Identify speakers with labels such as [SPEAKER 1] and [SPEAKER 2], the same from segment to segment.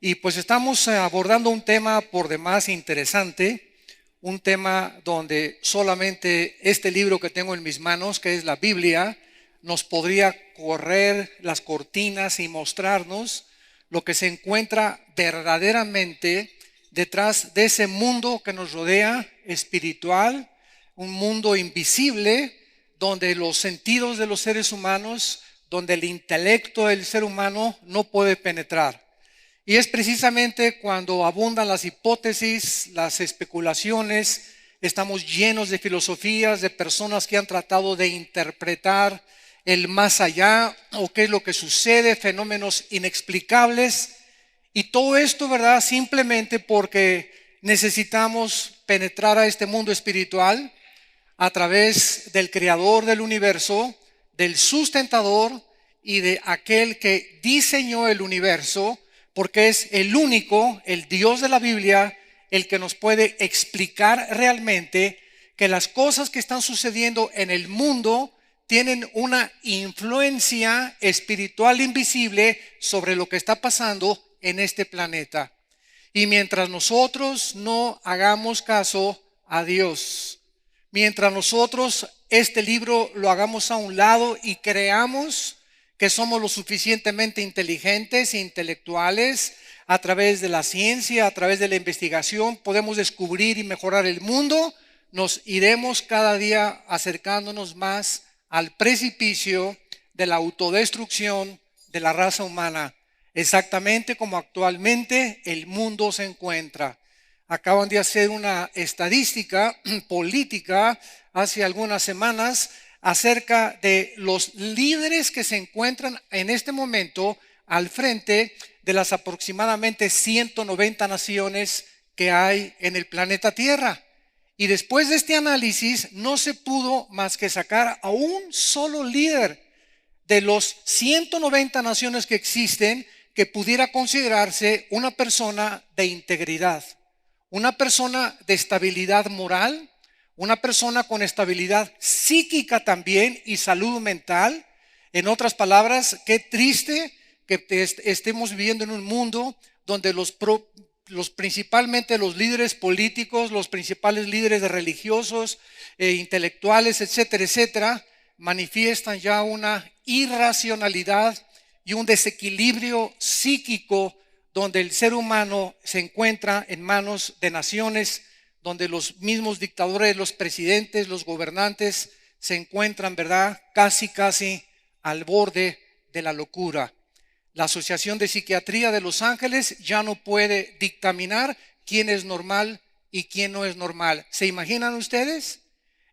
[SPEAKER 1] Y pues estamos abordando un tema por demás interesante, un tema donde solamente este libro que tengo en mis manos, que es la Biblia, nos podría correr las cortinas y mostrarnos lo que se encuentra verdaderamente detrás de ese mundo que nos rodea, espiritual, un mundo invisible, donde los sentidos de los seres humanos, donde el intelecto del ser humano no puede penetrar. Y es precisamente cuando abundan las hipótesis, las especulaciones, estamos llenos de filosofías, de personas que han tratado de interpretar el más allá o qué es lo que sucede, fenómenos inexplicables. Y todo esto, ¿verdad? Simplemente porque necesitamos penetrar a este mundo espiritual a través del creador del universo, del sustentador y de aquel que diseñó el universo, porque es el único, el Dios de la Biblia, el que nos puede explicar realmente que las cosas que están sucediendo en el mundo tienen una influencia espiritual invisible sobre lo que está pasando en este planeta. Y mientras nosotros no hagamos caso a Dios, mientras nosotros este libro lo hagamos a un lado y creamos que somos lo suficientemente inteligentes e intelectuales, a través de la ciencia, a través de la investigación, podemos descubrir y mejorar el mundo, nos iremos cada día acercándonos más al precipicio de la autodestrucción de la raza humana, exactamente como actualmente el mundo se encuentra. Acaban de hacer una estadística política hace algunas semanas acerca de los líderes que se encuentran en este momento al frente de las aproximadamente 190 naciones que hay en el planeta Tierra. Y después de este análisis no se pudo más que sacar a un solo líder de los 190 naciones que existen que pudiera considerarse una persona de integridad, una persona de estabilidad moral, una persona con estabilidad psíquica también y salud mental. En otras palabras, qué triste que estemos viviendo en un mundo donde principalmente los líderes políticos, los principales líderes religiosos, intelectuales, etcétera, etcétera, manifiestan ya una irracionalidad y un desequilibrio psíquico donde el ser humano se encuentra en manos de naciones, donde los mismos dictadores, los presidentes, los gobernantes se encuentran, ¿verdad?, casi al borde de la locura. La Asociación de Psiquiatría de Los Ángeles ya no puede dictaminar quién es normal y quién no es normal. ¿Se imaginan ustedes?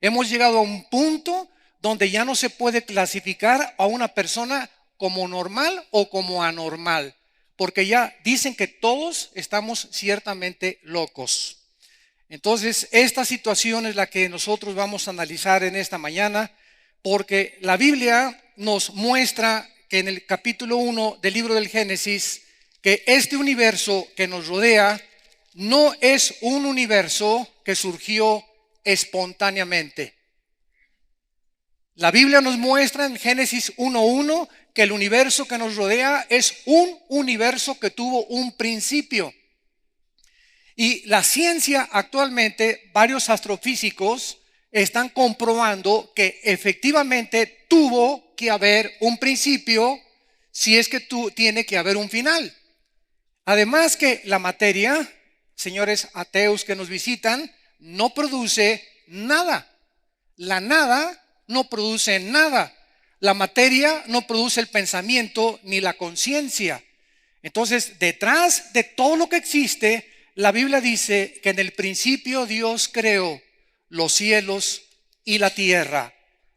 [SPEAKER 1] Hemos llegado a un punto donde ya no se puede clasificar a una persona como normal o como anormal, porque ya dicen que todos estamos ciertamente locos. Entonces, esta situación es la que nosotros vamos a analizar en esta mañana, porque la Biblia nos muestra que en el capítulo 1 del libro del Génesis, que este universo que nos rodea no es un universo que surgió espontáneamente. La Biblia nos muestra en Génesis 1:1 que el universo que nos rodea es un universo que tuvo un principio. Y la ciencia actualmente, varios astrofísicos están comprobando que efectivamente tuvo que haber un principio si es que tiene que haber un final. Además que la materia, señores ateos que nos visitan, no produce nada. La nada no produce nada. La materia no produce el pensamiento ni la conciencia. Entonces, detrás de todo lo que existe, la Biblia dice que en el principio Dios creó los cielos y la tierra.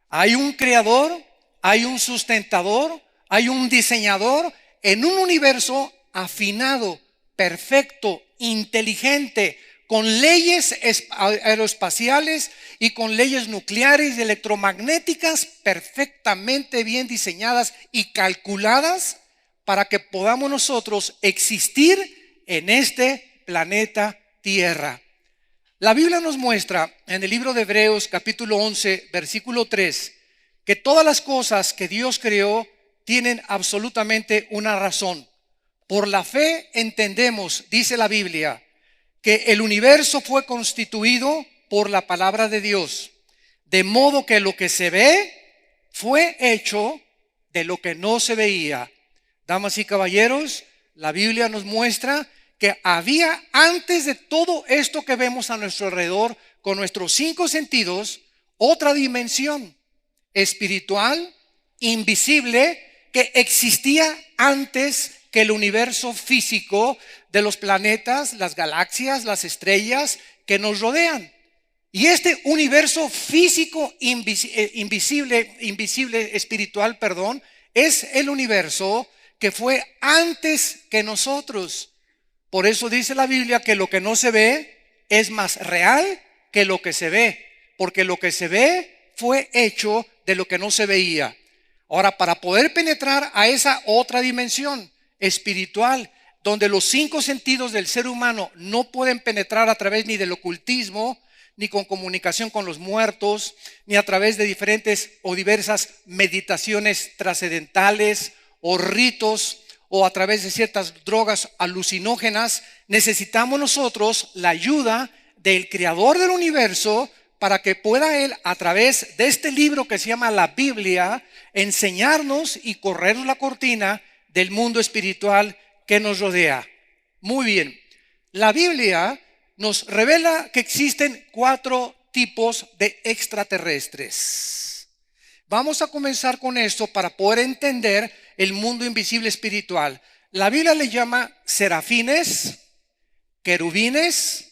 [SPEAKER 1] Hay un creador, hay un sustentador, hay un diseñador en un universo afinado, perfecto, inteligente, con leyes aeroespaciales y con leyes nucleares y electromagnéticas perfectamente bien diseñadas y calculadas para que podamos nosotros existir en este planeta Tierra. La Biblia nos muestra en el libro de Hebreos capítulo 11 versículo 3 que todas las cosas que Dios creó tienen absolutamente una razón. Por la fe entendemos, dice la Biblia, que el universo fue constituido por la palabra de Dios, de modo que lo que se ve fue hecho de lo que no se veía. Damas y caballeros, la Biblia nos muestra que había antes de todo esto que vemos a nuestro alrededor con nuestros 5 sentidos, otra dimensión espiritual, invisible, que existía antes que el universo físico de los planetas, las galaxias, las estrellas que nos rodean. Y este universo físico invisible, espiritual, es el universo que fue antes que nosotros. Por eso dice la Biblia que lo que no se ve es más real que lo que se ve, porque lo que se ve fue hecho de lo que no se veía. Ahora, para poder penetrar a esa otra dimensión espiritual, donde los 5 sentidos del ser humano no pueden penetrar a través ni del ocultismo, ni con comunicación con los muertos, ni a través de diferentes o diversas meditaciones trascendentales o ritos, o a través de ciertas drogas alucinógenas, necesitamos nosotros la ayuda del creador del universo para que pueda él, a través de este libro que se llama la Biblia, enseñarnos y corrernos la cortina del mundo espiritual que nos rodea. Muy bien, la Biblia nos revela que existen 4 tipos de extraterrestres. Vamos a comenzar con esto para poder entender el mundo invisible espiritual. La Biblia le llama serafines, querubines,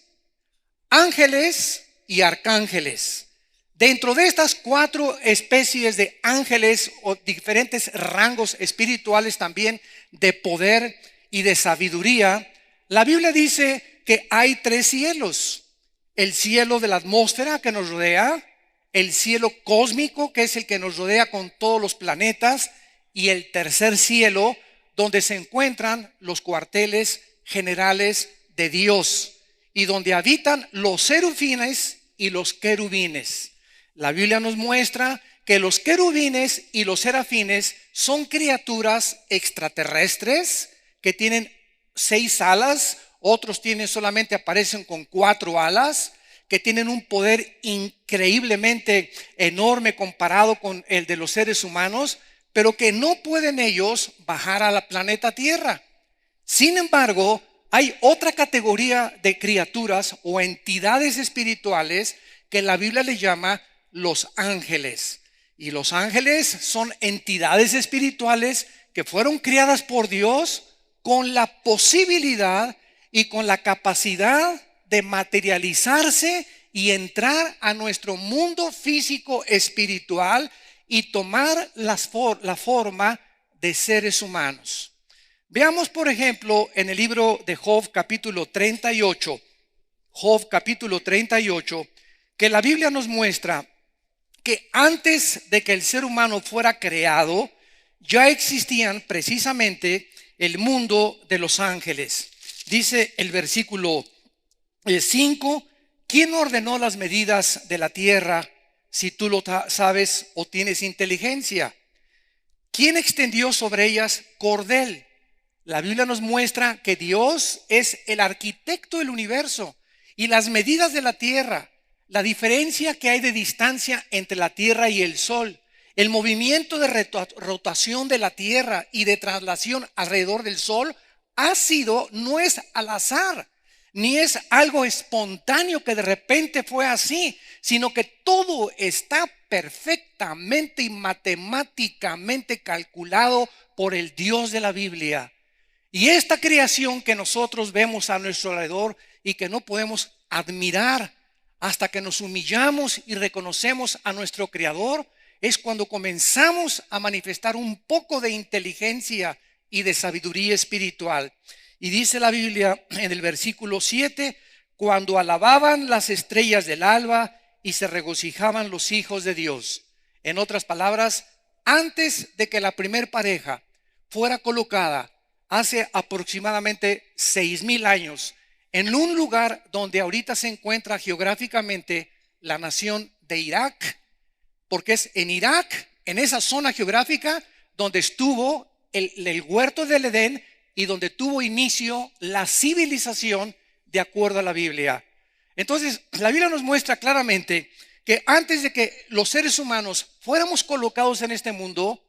[SPEAKER 1] ángeles y arcángeles. Dentro de estas 4 especies de ángeles o diferentes rangos espirituales también de poder y de sabiduría, la Biblia dice que hay 3 cielos: el cielo de la atmósfera que nos rodea, el cielo cósmico que es el que nos rodea con todos los planetas, y el tercer cielo donde se encuentran los cuarteles generales de Dios y donde habitan los serafines y los querubines. La Biblia nos muestra que los querubines y los serafines son criaturas extraterrestres que tienen 6 alas, otros solamente aparecen con 4 alas, que tienen un poder increíblemente enorme comparado con el de los seres humanos, pero que no pueden ellos bajar a la planeta Tierra. Sin embargo, hay otra categoría de criaturas o entidades espirituales que la Biblia le llama los ángeles. Y los ángeles son entidades espirituales que fueron creadas por Dios con la posibilidad y con la capacidad de materializarse y entrar a nuestro mundo físico espiritual y tomar la forma de seres humanos. Veamos, por ejemplo, en el libro de Job capítulo 38, que la Biblia nos muestra que antes de que el ser humano fuera creado, ya existían precisamente el mundo de los ángeles. Dice el versículo 5, ¿quién ordenó las medidas de la tierra si tú lo sabes o tienes inteligencia? ¿Quién extendió sobre ellas cordel? La Biblia nos muestra que Dios es el arquitecto del universo y las medidas de la tierra, la diferencia que hay de distancia entre la tierra y el sol, el movimiento de rotación de la tierra y de traslación alrededor del sol no es al azar, ni es algo espontáneo que de repente fue así, sino que todo está perfectamente y matemáticamente calculado por el Dios de la Biblia. Y esta creación que nosotros vemos a nuestro alrededor y que no podemos admirar hasta que nos humillamos y reconocemos a nuestro Creador, es cuando comenzamos a manifestar un poco de inteligencia y de sabiduría espiritual. Y dice la Biblia en el versículo 7, cuando alababan las estrellas del alba y se regocijaban los hijos de Dios. En otras palabras, antes de que la primer pareja fuera colocada, hace aproximadamente 6,000 años, en un lugar donde ahorita se encuentra geográficamente la nación de Irak, porque es en Irak, en esa zona geográfica, donde estuvo el huerto del Edén, y donde tuvo inicio la civilización de acuerdo a la Biblia. Entonces, la Biblia nos muestra claramente que antes de que los seres humanos fuéramos colocados en este mundo,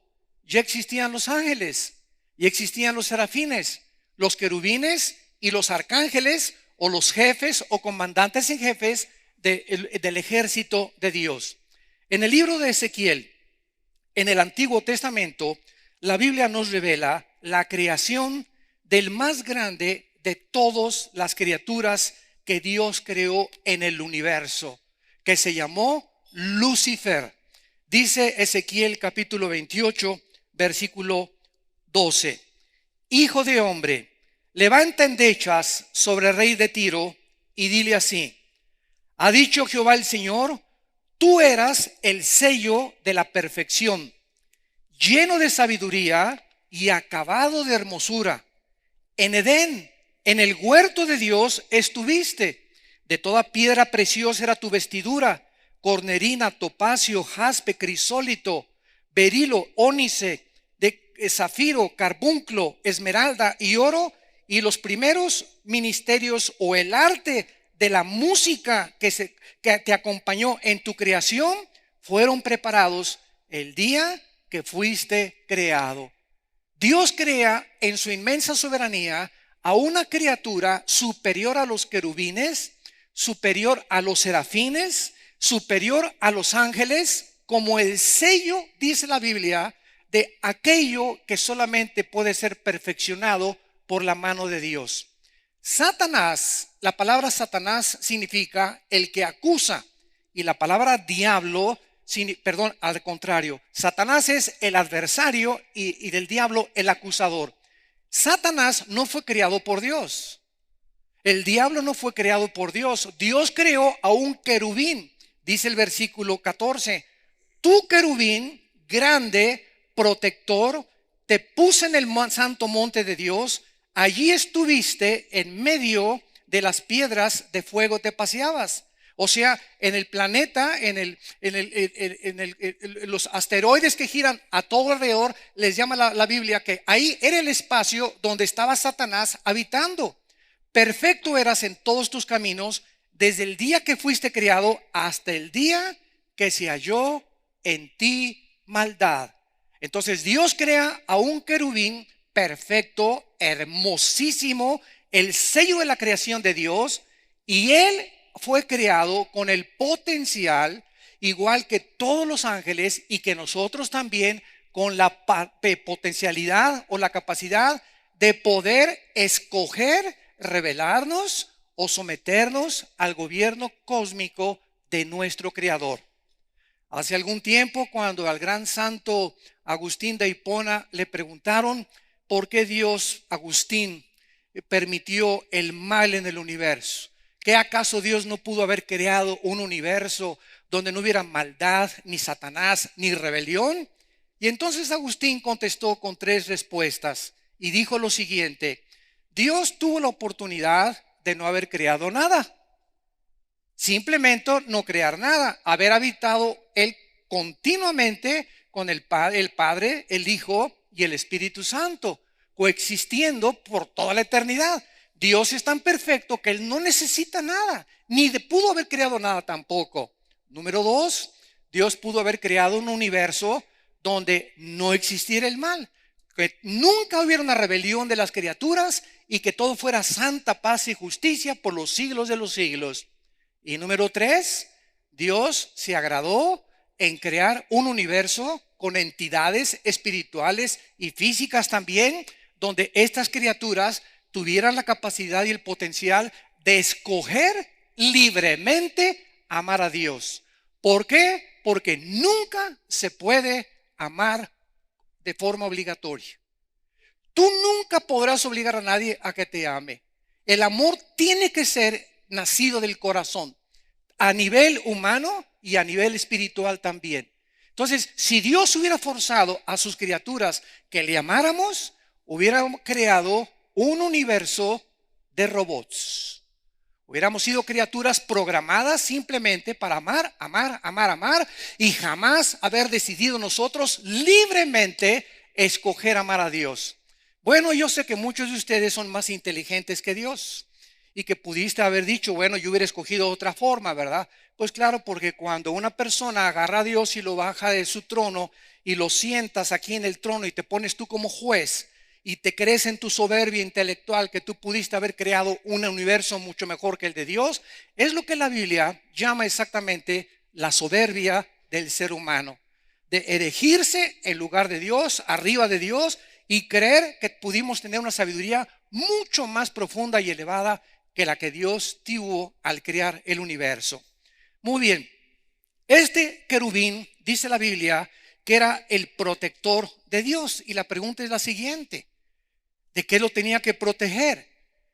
[SPEAKER 1] ya existían los ángeles, y existían los serafines, los querubines y los arcángeles, o los jefes o comandantes en jefes del ejército de Dios. En el libro de Ezequiel, en el Antiguo Testamento, la Biblia nos revela la creación del más grande de todas las criaturas que Dios creó en el universo, que se llamó Lucifer. Dice Ezequiel capítulo 28, versículo 12: Hijo de hombre, levanta endechas sobre el rey de Tiro y dile así: ha dicho Jehová el Señor, tú eras el sello de la perfección, lleno de sabiduría y acabado de hermosura. En Edén, en el huerto de Dios estuviste. De toda piedra preciosa era tu vestidura: cornerina, topacio, jaspe, crisólito, berilo, ónice, de zafiro, carbunclo, esmeralda y oro. Y los primeros ministerios o el arte de la música que te acompañó en tu creación fueron preparados el día que fuiste creado. Dios crea en su inmensa soberanía a una criatura superior a los querubines, superior a los serafines, superior a los ángeles, como el sello, dice la Biblia, de aquello que solamente puede ser perfeccionado por la mano de Dios. Satanás, la palabra Satanás significa el que acusa, y la palabra diablo, al contrario, Satanás es el adversario y del diablo el acusador. Satanás no fue creado por Dios. El diablo no fue creado por Dios. Dios creó a un querubín. Dice el versículo 14: tu querubín grande, protector, te puse en el santo monte de Dios. Allí estuviste en medio de las piedras de fuego, te paseabas. O sea, en el planeta, los asteroides que giran a todo alrededor, les llama la Biblia que ahí era el espacio donde estaba Satanás habitando. Perfecto eras en todos tus caminos, desde el día que fuiste creado hasta el día que se halló en ti maldad. Entonces Dios crea a un querubín perfecto, hermosísimo, el sello de la creación de Dios, y él fue creado con el potencial, igual que todos los ángeles, y que nosotros también, con la potencialidad o la capacidad de poder escoger, rebelarnos o someternos al gobierno cósmico de nuestro Creador. Hace algún tiempo, cuando al gran santo Agustín de Hipona le preguntaron por qué Dios, Agustín, permitió el mal en el universo. ¿Qué acaso Dios no pudo haber creado un universo donde no hubiera maldad, ni Satanás, ni rebelión? Y entonces Agustín contestó con 3 respuestas y dijo lo siguiente: Dios tuvo la oportunidad de no haber creado nada. Simplemente no crear nada, haber habitado él continuamente con el Padre, el Hijo y el Espíritu Santo, coexistiendo por toda la eternidad. Dios es tan perfecto que él no necesita nada, ni pudo haber creado nada tampoco. Número 2, Dios pudo haber creado un universo donde no existiera el mal, que nunca hubiera una rebelión de las criaturas y que todo fuera santa paz y justicia por los siglos de los siglos. Y número 3, Dios se agradó en crear un universo con entidades espirituales y físicas también, donde estas criaturas tuvieran la capacidad y el potencial de escoger libremente amar a Dios. ¿Por qué? Porque nunca se puede amar de forma obligatoria. Tú nunca podrás obligar a nadie a que te ame. El amor tiene que ser nacido del corazón, a nivel humano y a nivel espiritual también. Entonces, si Dios hubiera forzado a sus criaturas que le amáramos, hubiera creado un universo de robots. Hubiéramos sido criaturas programadas simplemente para amar, amar, amar, amar, y jamás haber decidido nosotros libremente escoger amar a Dios. Bueno, yo sé que muchos de ustedes son más inteligentes que Dios y que pudiste haber dicho, bueno, yo hubiera escogido otra forma, ¿verdad? Pues claro, porque cuando una persona agarra a Dios y lo baja de su trono y lo sientas aquí en el trono y te pones tú como juez y te crees en tu soberbia intelectual que tú pudiste haber creado un universo mucho mejor que el de Dios, es lo que la Biblia llama exactamente la soberbia del ser humano, de erigirse en lugar de Dios, arriba de Dios, y creer que pudimos tener una sabiduría mucho más profunda y elevada que la que Dios tuvo al crear el universo. Muy bien, este querubín, dice la Biblia, que era el protector de Dios. Y la pregunta es la siguiente: ¿de qué lo tenía que proteger?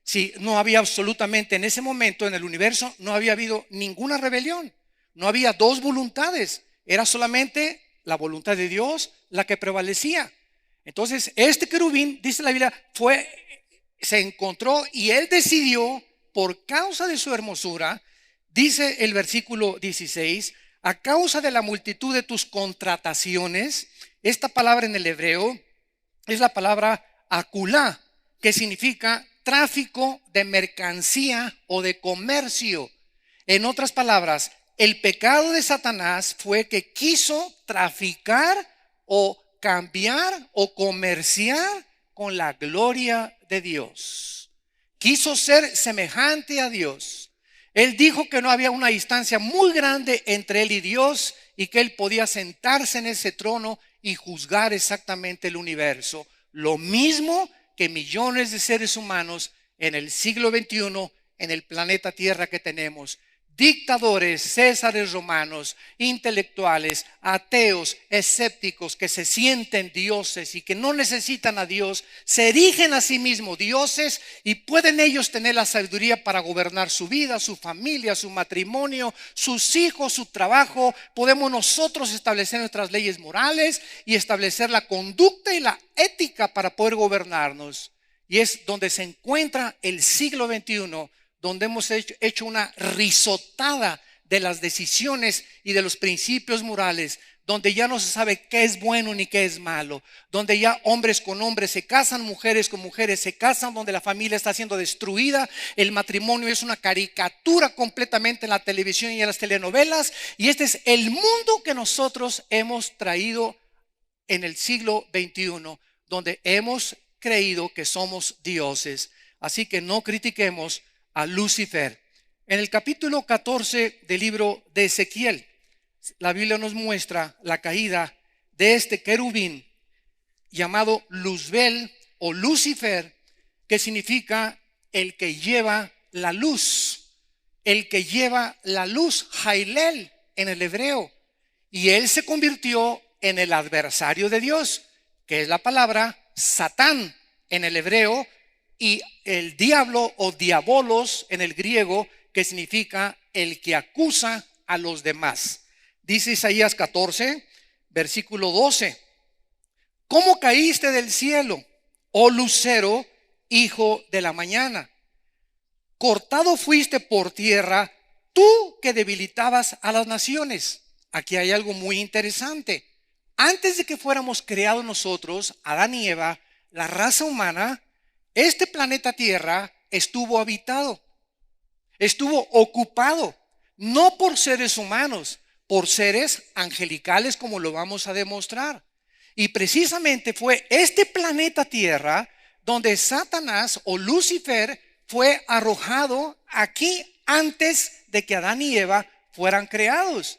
[SPEAKER 1] Si no había absolutamente en ese momento en el universo, no había habido ninguna rebelión, no había dos voluntades, era solamente la voluntad de Dios la que prevalecía. Entonces este querubín, dice la Biblia, se encontró y él decidió, por causa de su hermosura, dice el versículo 16, a causa de la multitud de tus contrataciones. Esta palabra en el hebreo es la palabra aculá, que significa tráfico de mercancía o de comercio. En otras palabras, el pecado de Satanás fue que quiso traficar o cambiar o comerciar con la gloria de Dios. Quiso ser semejante a Dios. Él dijo que no había una distancia muy grande entre él y Dios y que él podía sentarse en ese trono y juzgar exactamente el universo. Lo mismo que millones de seres humanos en el siglo XXI, en el planeta Tierra que tenemos. Dictadores, césares romanos, intelectuales, ateos, escépticos que se sienten dioses y que no necesitan a Dios, se erigen a sí mismos dioses y pueden ellos tener la sabiduría para gobernar su vida, su familia, su matrimonio, sus hijos, su trabajo. Podemos nosotros establecer nuestras leyes morales y establecer la conducta y la ética para poder gobernarnos. Y es donde se encuentra el siglo XXI, donde hemos hecho una risotada de las decisiones y de los principios morales, donde ya no se sabe qué es bueno ni qué es malo, donde ya hombres con hombres se casan, mujeres con mujeres se casan, donde la familia está siendo destruida, el matrimonio es una caricatura completamente en la televisión y en las telenovelas, y este es el mundo que nosotros hemos traído en el siglo XXI, donde hemos creído que somos dioses. Así que no critiquemos a Lucifer. En el capítulo 14 del libro de Ezequiel, la Biblia nos muestra la caída de este querubín llamado Luzbel o Lucifer, que significa el que lleva la luz, el que lleva la luz, Jailel en el hebreo. Y él se convirtió en el adversario de Dios, que es la palabra Satán en el hebreo, y el diablo o diabolos en el griego, que significa el que acusa a los demás. Dice Isaías 14, versículo 12: ¿cómo caíste del cielo, oh lucero, hijo de la mañana? Cortado fuiste por tierra, tú que debilitabas a las naciones. Aquí hay algo muy interesante. Antes de que fuéramos creados nosotros, Adán y Eva, la raza humana, este planeta Tierra estuvo habitado, estuvo ocupado, no por seres humanos, por seres angelicales, como lo vamos a demostrar. Y precisamente fue este planeta Tierra donde Satanás o Lucifer fue arrojado aquí antes de que Adán y Eva fueran creados.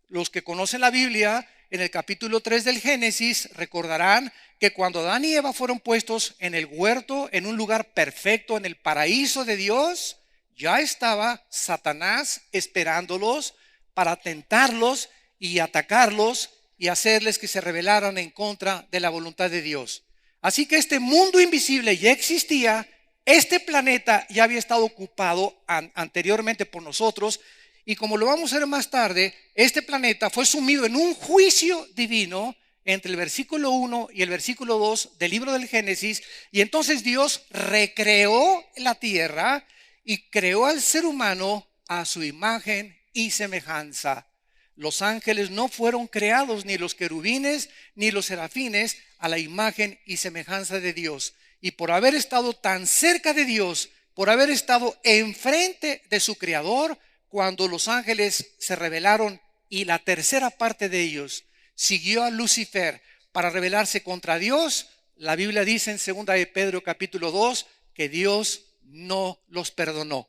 [SPEAKER 1] Los que conocen la Biblia, en el capítulo 3 del Génesis, recordarán que cuando Adán y Eva fueron puestos en el huerto, en un lugar perfecto, en el paraíso de Dios, ya estaba Satanás esperándolos para tentarlos y atacarlos y hacerles que se rebelaran en contra de la voluntad de Dios. Así que este mundo invisible ya existía, este planeta ya había estado ocupado anteriormente por nosotros, y como lo vamos a ver más tarde, este planeta fue sumido en un juicio divino entre el versículo 1 y el versículo 2 del libro del Génesis, y entonces Dios recreó la tierra y creó al ser humano a su imagen y semejanza. Los ángeles no fueron creados, ni los querubines, ni los serafines, a la imagen y semejanza de Dios. Y por haber estado tan cerca de Dios, por haber estado enfrente de su Creador, cuando los ángeles se rebelaron y la tercera parte de ellos siguió a Lucifer para rebelarse contra Dios, la Biblia dice en 2 de Pedro capítulo 2 que Dios no los perdonó.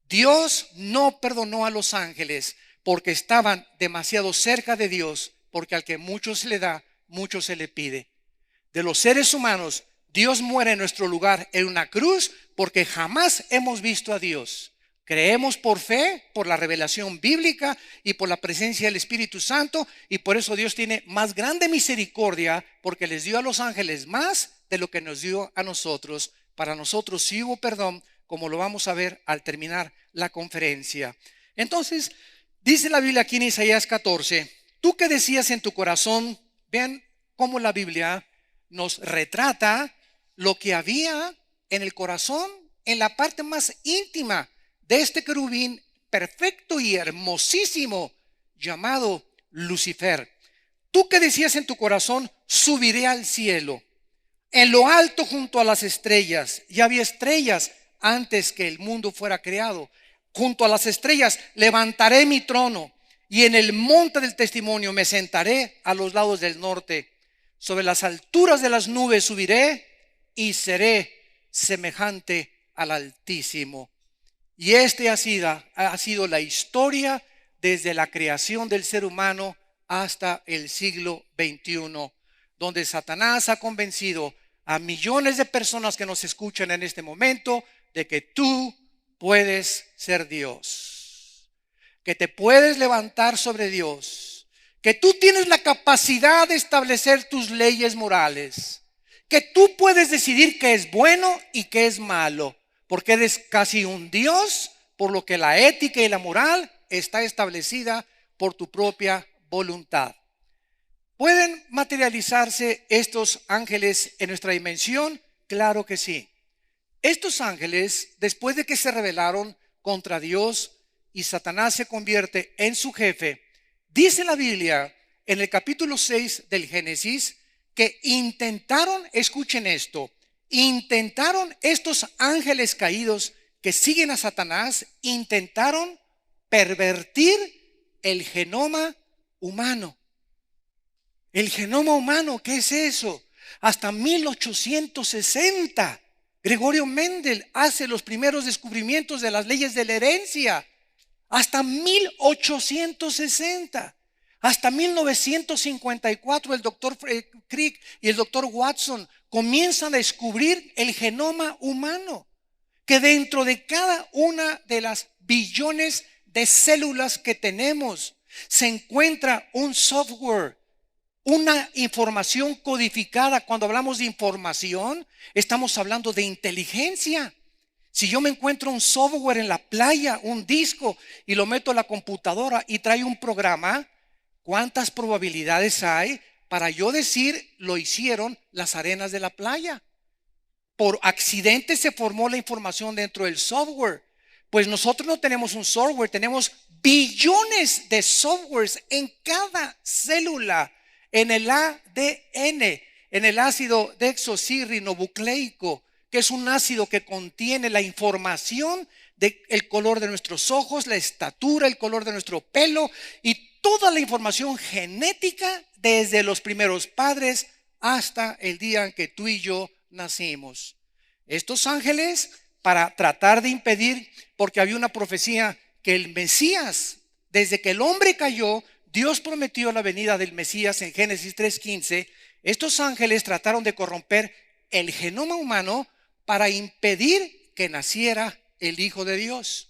[SPEAKER 1] Dios no perdonó a los ángeles porque estaban demasiado cerca de Dios, porque al que mucho se le da, mucho se le pide. De los seres humanos, Dios muere en nuestro lugar en una cruz porque jamás hemos visto a Dios. Creemos por fe, por la revelación bíblica y por la presencia del Espíritu Santo, y por eso Dios tiene más grande misericordia porque les dio a los ángeles más de lo que nos dio a nosotros. Para nosotros sí hubo perdón, como lo vamos a ver al terminar la conferencia. Entonces, dice la Biblia aquí en Isaías 14, tú que decías en tu corazón, vean cómo la Biblia nos retrata lo que había en el corazón, en la parte más íntima de este querubín perfecto y hermosísimo llamado Lucifer. Tú que decías en tu corazón, subiré al cielo, en lo alto junto a las estrellas. Ya había estrellas antes que el mundo fuera creado. Junto a las estrellas levantaré mi trono, y en el monte del testimonio me sentaré a los lados del norte. Sobre las alturas de las nubes subiré y seré semejante al Altísimo. Y ha sido la historia desde la creación del ser humano hasta el siglo XXI, donde Satanás ha convencido a millones de personas que nos escuchan en este momento de que tú puedes ser Dios, que te puedes levantar sobre Dios, que tú tienes la capacidad de establecer tus leyes morales, que tú puedes decidir qué es bueno y qué es malo, porque eres casi un Dios, por lo que la ética y la moral está establecida por tu propia voluntad. ¿Pueden materializarse estos ángeles en nuestra dimensión? Claro que sí. Estos ángeles, después de que se rebelaron contra Dios y Satanás se convierte en su jefe, dice la Biblia en el capítulo 6 del Génesis que intentaron, escuchen esto, intentaron estos ángeles caídos que siguen a Satanás, intentaron pervertir el genoma humano. El genoma humano, ¿qué es eso? Hasta 1860, Gregorio Mendel hace los primeros descubrimientos de las leyes de la herencia. Hasta 1860. Hasta 1954 el doctor Crick y el doctor Watson comienzan a descubrir el genoma humano, que dentro de cada una de las billones de células que tenemos se encuentra un software, una información codificada. Cuando hablamos de información, estamos hablando de inteligencia. Si yo me encuentro un software en la playa, un disco, y lo meto a la computadora y trae un programa, ¿cuántas probabilidades hay para yo decir lo hicieron las arenas de la playa? Por accidente se formó la información dentro del software. Pues nosotros no tenemos un software, tenemos billones de softwares en cada célula, en el ADN, en el ácido desoxirribonucleico, que es un ácido que contiene la información del color de nuestros ojos, la estatura, el color de nuestro pelo y toda la información genética desde los primeros padres hasta el día en que tú y yo nacimos. Estos ángeles, para tratar de impedir, porque había una profecía que el Mesías, desde que el hombre cayó, Dios prometió la venida del Mesías en Génesis 3:15. Estos ángeles trataron de corromper el genoma humano para impedir que naciera el Hijo de Dios.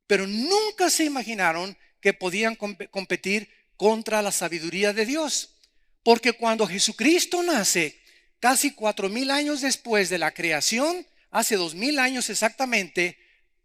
[SPEAKER 1] Pero nunca se imaginaron que podían competir contra la sabiduría de Dios. Porque cuando Jesucristo nace, casi 4,000 años después de la creación, hace 2,000 años exactamente,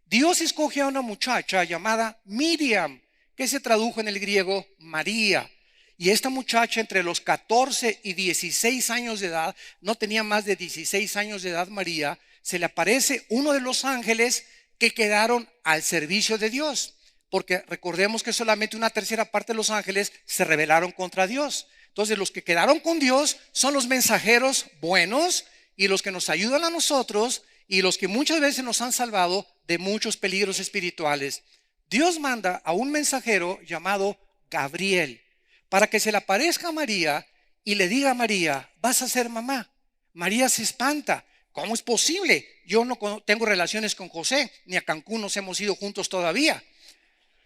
[SPEAKER 1] Dios escoge a una muchacha llamada Miriam, que se tradujo en el griego María. Y esta muchacha entre los 14 y 16 años de edad, no tenía más de 16 años de edad María, se le aparece uno de los ángeles que quedaron al servicio de Dios. Porque recordemos que solamente una tercera parte de los ángeles se rebelaron contra Dios. Entonces los que quedaron con Dios son los mensajeros buenos y los que nos ayudan a nosotros y los que muchas veces nos han salvado de muchos peligros espirituales. Dios manda a un mensajero llamado Gabriel para que se le aparezca a María y le diga a María: vas a ser mamá. María se espanta. ¿Cómo es posible? Yo no tengo relaciones con José, ni a Cancún nos hemos ido juntos todavía,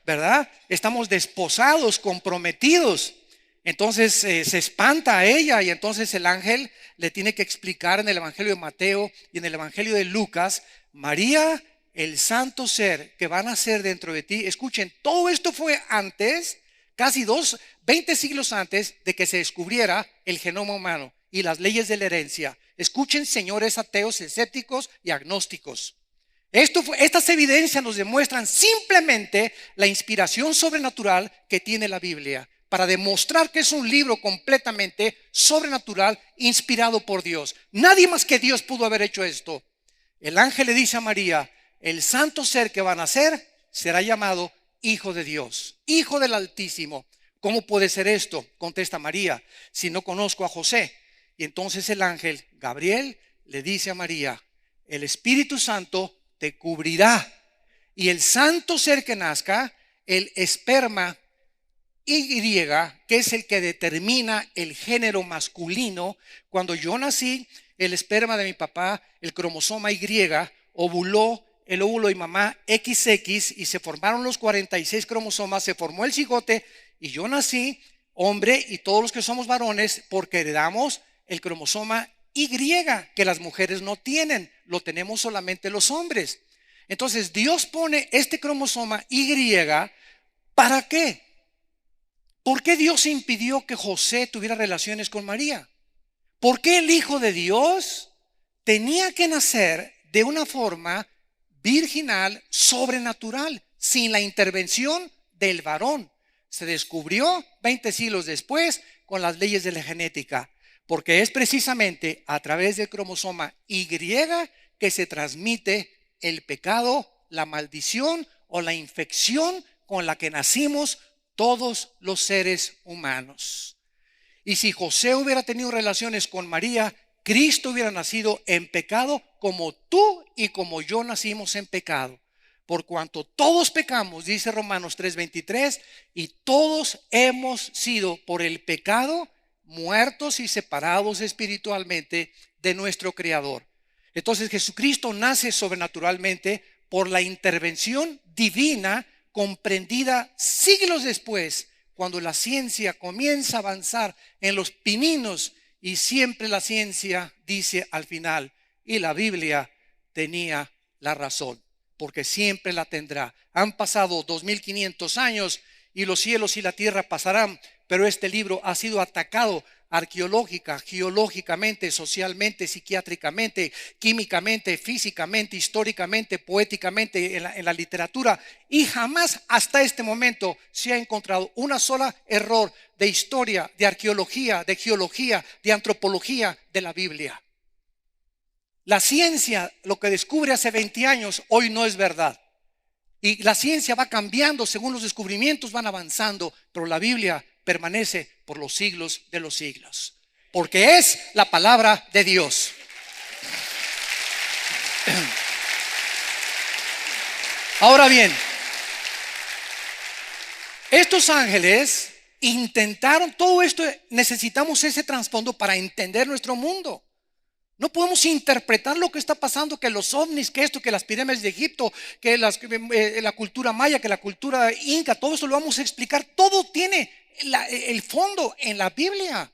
[SPEAKER 1] ¿verdad? Estamos desposados, comprometidos. Entonces se espanta a ella y entonces el ángel le tiene que explicar en el Evangelio de Mateo y en el Evangelio de Lucas: María, el santo ser que va a nacer dentro de ti. Escuchen, todo esto fue antes, casi 20 siglos antes de que se descubriera el genoma humano y las leyes de la herencia. Escuchen, señores ateos, escépticos y agnósticos. Estas evidencias nos demuestran simplemente la inspiración sobrenatural que tiene la Biblia, para demostrar que es un libro completamente sobrenatural, inspirado por Dios. Nadie más que Dios pudo haber hecho esto. El ángel le dice a María: el santo ser que va a nacer será llamado Hijo de Dios, Hijo del Altísimo. ¿Cómo puede ser esto?, contesta María, si no conozco a José. Y entonces el ángel Gabriel le dice a María: el Espíritu Santo te cubrirá y el santo ser que nazca, el esperma Y, que es el que determina el género masculino. Cuando yo nací, el esperma de mi papá, el cromosoma Y, ovuló el óvulo de mamá XX y se formaron los 46 cromosomas, se formó el cigote y yo nací hombre, y todos los que somos varones, porque heredamos el cromosoma Y, que las mujeres no tienen, lo tenemos solamente los hombres. Entonces Dios pone este cromosoma Y, ¿para qué? ¿Por qué Dios impidió que José tuviera relaciones con María? ¿Por qué el Hijo de Dios tenía que nacer de una forma virginal, sobrenatural, sin la intervención del varón? Se descubrió 20 siglos después con las leyes de la genética, porque es precisamente a través del cromosoma Y que se transmite el pecado, la maldición o la infección con la que nacimos todos los seres humanos. Y si José hubiera tenido relaciones con María, Cristo hubiera nacido en pecado, como tú y como yo nacimos en pecado. Por cuanto todos pecamos, dice Romanos 3:23, y todos hemos sido por el pecado muertos y separados espiritualmente de nuestro Creador. Entonces Jesucristo nace sobrenaturalmente por la intervención divina, comprendida siglos después, cuando la ciencia comienza a avanzar en los pininos, y siempre la ciencia dice al final: y la Biblia tenía la razón, porque siempre la tendrá. Han pasado 2500 años y los cielos y la tierra pasarán, pero este libro ha sido atacado arqueológica, geológicamente, socialmente, psiquiátricamente, químicamente, físicamente, históricamente, poéticamente, en la literatura, y jamás hasta este momento se ha encontrado una sola error de historia, de arqueología, de geología, de antropología de la Biblia. La ciencia, lo que descubre hace 20 años, hoy no es verdad. Y la ciencia va cambiando según los descubrimientos van avanzando, pero la Biblia permanece por los siglos de los siglos, porque es la palabra de Dios. Ahora bien, estos ángeles intentaron, todo esto necesitamos ese trasfondo para entender nuestro mundo. No podemos interpretar lo que está pasando, que los ovnis, que esto, que las pirámides de Egipto, que la cultura maya, que la cultura inca, todo eso lo vamos a explicar. Todo tiene el fondo en la Biblia,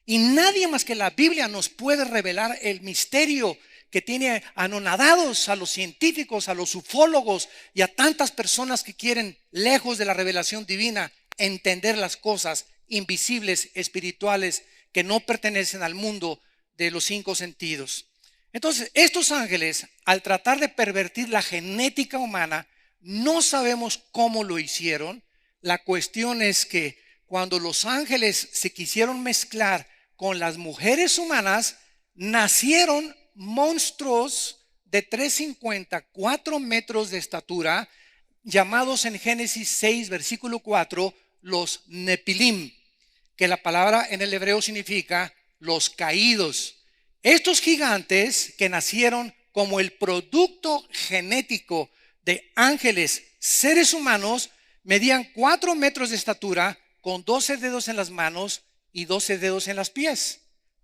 [SPEAKER 1] y nadie más que la Biblia nos puede revelar el misterio que tiene anonadados a los científicos, a los ufólogos y a tantas personas que quieren, lejos de la revelación divina, entender las cosas invisibles, espirituales, que no pertenecen al mundo de los 5 sentidos. Entonces, estos ángeles, al tratar de pervertir la genética humana, no sabemos cómo lo hicieron. La cuestión es que cuando los ángeles se quisieron mezclar con las mujeres humanas, nacieron monstruos de 350, 4 metros de estatura, llamados en Génesis 6, versículo 4, los Nepilim, que la palabra en el hebreo significa los caídos. Estos gigantes que nacieron como el producto genético de ángeles, seres humanos, medían 4 metros de estatura, con 12 dedos en las manos y 12 dedos en los pies.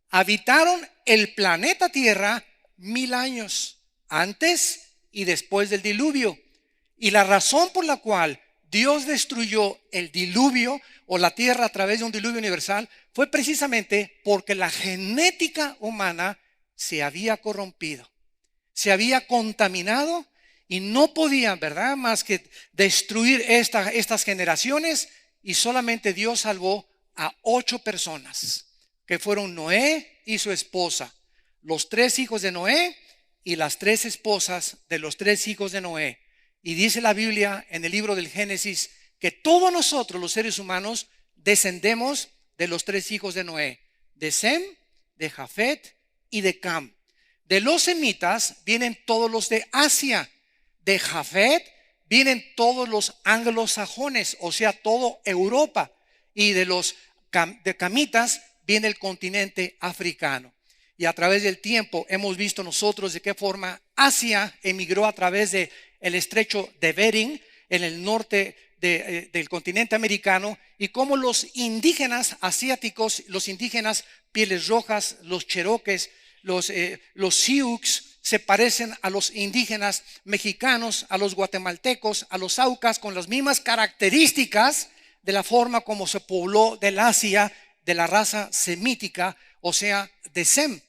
[SPEAKER 1] Habitaron el planeta Tierra 1000 años antes y después del diluvio. Y la razón por la cual Dios destruyó el diluvio o la tierra a través de un diluvio universal fue precisamente porque la genética humana se había corrompido, se había contaminado y no podían, ¿verdad?, más que destruir estas generaciones. Y solamente Dios salvó a 8 personas, que fueron Noé y su esposa, los 3 hijos de Noé y las 3 esposas de los 3 hijos de Noé. Y dice la Biblia en el libro del Génesis que todos nosotros, los seres humanos, descendemos de los 3 hijos de Noé, de Sem, de Jafet y de Cam. De los semitas vienen todos los de Asia. De Jafet vienen todos los anglosajones, o sea, todo Europa. Y de los de camitas viene el continente africano. Y a través del tiempo hemos visto nosotros de qué forma Asia emigró a través de el estrecho de Bering en el norte del continente americano, y cómo los indígenas asiáticos, los indígenas pieles rojas, los cherokees, los sioux, se parecen a los indígenas mexicanos, a los guatemaltecos, a los aucas, con las mismas características de la forma como se pobló del Asia, de la raza semítica, o sea, de Sem.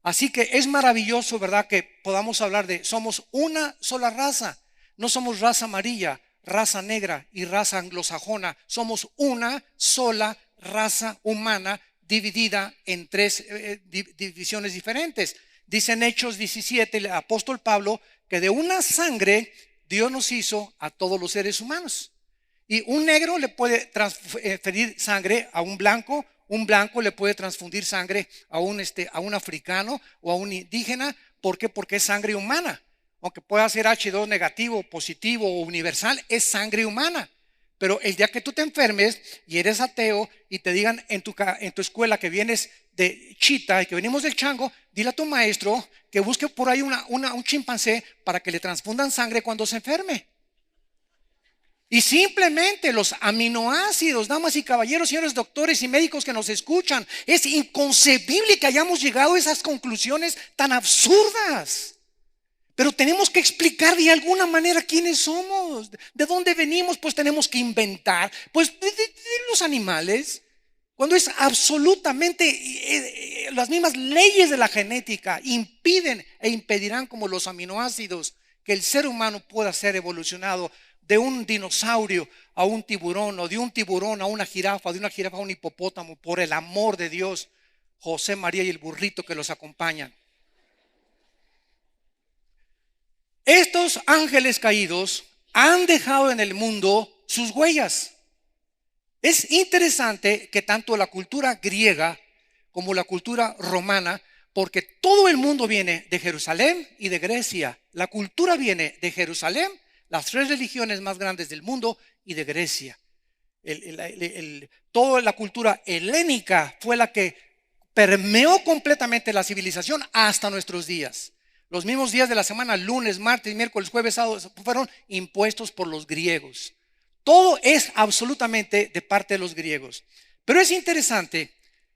[SPEAKER 1] Así que es maravilloso, ¿verdad?, que podamos hablar de somos una sola raza. No somos raza amarilla, raza negra y raza anglosajona. Somos una sola raza humana dividida en 3 divisiones diferentes. Dice en Hechos 17 el apóstol Pablo que de una sangre Dios nos hizo a todos los seres humanos. Y un negro le puede transferir sangre a un blanco le puede transfundir sangre a un africano o a un indígena. ¿Por qué? Porque es sangre humana. Aunque pueda ser H2 negativo, positivo o universal, es sangre humana. Pero el día que tú te enfermes y eres ateo y te digan en tu escuela que vienes de Chita y que venimos del chango, dile a tu maestro que busque por ahí un chimpancé para que le transfundan sangre cuando se enferme. Y simplemente los aminoácidos, damas y caballeros, señores doctores y médicos que nos escuchan, es inconcebible que hayamos llegado a esas conclusiones tan absurdas. Pero tenemos que explicar de alguna manera quiénes somos, de dónde venimos. Pues tenemos que inventar, pues de los animales, cuando es absolutamente las mismas leyes de la genética impiden e impedirán, como los aminoácidos, que el ser humano pueda ser evolucionado de un dinosaurio a un tiburón, o de un tiburón a una jirafa, de una jirafa a un hipopótamo, por el amor de Dios, José, María y el burrito que los acompañan. Estos ángeles caídos han dejado en el mundo sus huellas. Es interesante que tanto la cultura griega como la cultura romana, porque todo el mundo viene de Jerusalén y de Grecia. La cultura viene de Jerusalén, las 3 religiones más grandes del mundo, y de Grecia. Toda la cultura helénica fue la que permeó completamente la civilización hasta nuestros días. Los mismos días de la semana, lunes, martes, miércoles, jueves, sábado, fueron impuestos por los griegos. Todo es absolutamente de parte de los griegos. Pero es interesante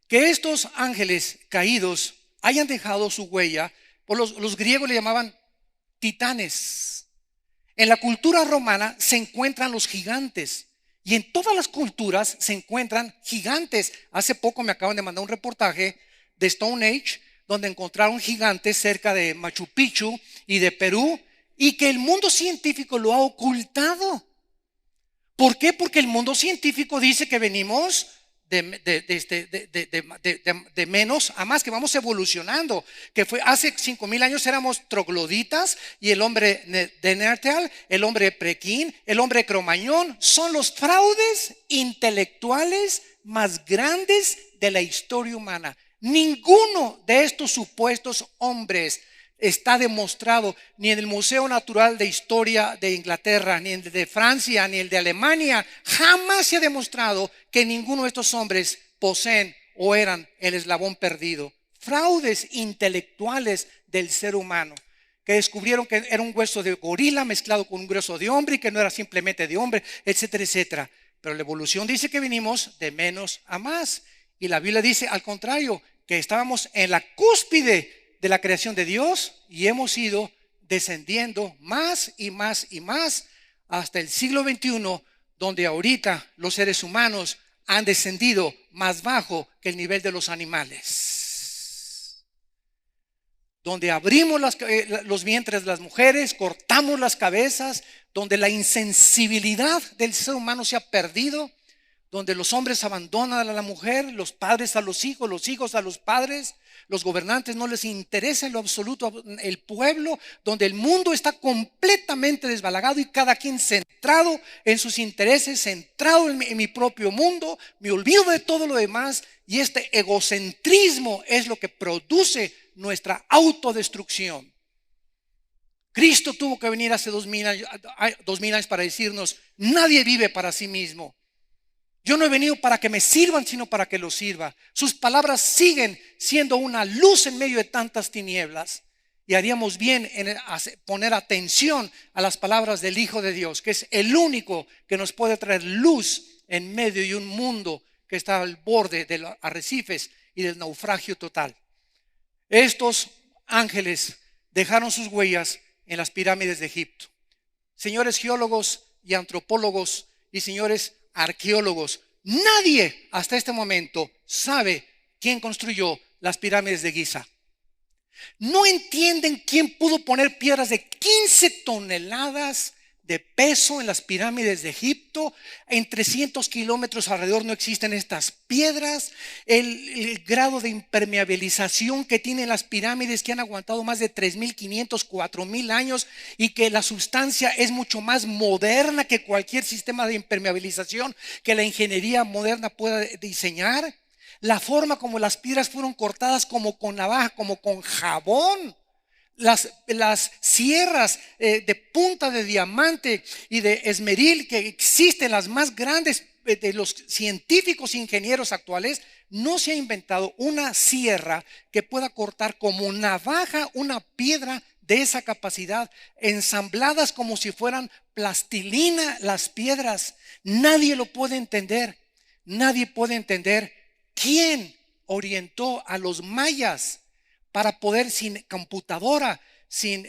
[SPEAKER 1] que estos ángeles caídos hayan dejado su huella. Por los griegos le llamaban titanes. En la cultura romana se encuentran los gigantes, y en todas las culturas se encuentran gigantes. Hace poco me acaban de mandar un reportaje de Stone Age, donde encontraron gigantes cerca de Machu Picchu y de Perú, y que el mundo científico lo ha ocultado. ¿Por qué? Porque el mundo científico dice que venimos de menos a más, que vamos evolucionando, que fue hace 5000 años éramos trogloditas, y el hombre de Neandertal, el hombre Prequín, el hombre Cromañón son los fraudes intelectuales más grandes de la historia humana. Ninguno de estos supuestos hombres está demostrado, ni en el Museo Natural de Historia de Inglaterra, ni en el de Francia, ni el de Alemania. Jamás se ha demostrado que ninguno de estos hombres poseen o eran el eslabón perdido. Fraudes intelectuales del ser humano, que descubrieron que era un hueso de gorila mezclado con un hueso de hombre y que no era simplemente de hombre, etcétera, etcétera. Pero la evolución dice que venimos de menos a más. Y la Biblia dice al contrario, que estábamos en la cúspide de la creación de Dios y hemos ido descendiendo más y más y más hasta el siglo XXI, donde ahorita los seres humanos han descendido más bajo que el nivel de los animales. Donde abrimos los vientres de las mujeres, cortamos las cabezas, donde la insensibilidad del ser humano se ha perdido, donde los hombres abandonan a la mujer, los padres a los hijos a los padres, los gobernantes no les interesa en lo absoluto el pueblo, donde el mundo está completamente desbalagado y cada quien centrado en sus intereses, centrado en mi propio mundo, me olvido de todo lo demás, y este egocentrismo es lo que produce nuestra autodestrucción. Cristo tuvo que venir hace 2000 años para decirnos: nadie vive para sí mismo. Yo no he venido para que me sirvan, sino para que los sirva. Sus palabras siguen siendo una luz en medio de tantas tinieblas. Y haríamos bien en poner atención a las palabras del Hijo de Dios, que es el único que nos puede traer luz en medio de un mundo que está al borde de los arrecifes y del naufragio total. Estos ángeles dejaron sus huellas en las pirámides de Egipto. Señores geólogos y antropólogos y señores arqueólogos, nadie hasta este momento sabe quién construyó las pirámides de Giza. No entienden quién pudo poner piedras de 15 toneladas de peso en las pirámides de Egipto. En 300 kilómetros alrededor no existen estas piedras. El grado de impermeabilización que tienen las pirámides, que han aguantado más de 3.500, 4.000 años, y que la sustancia es mucho más moderna que cualquier sistema de impermeabilización que la ingeniería moderna pueda diseñar. La forma como las piedras fueron cortadas, como con navaja, como con jabón. Las sierras de punta de diamante y de esmeril que existen, las más grandes de los científicos e ingenieros actuales, no se ha inventado una sierra que pueda cortar como navaja una piedra de esa capacidad, ensambladas como si fueran plastilina las piedras. Nadie lo puede entender. Nadie puede entender quién orientó a los mayas para poder, sin computadora, sin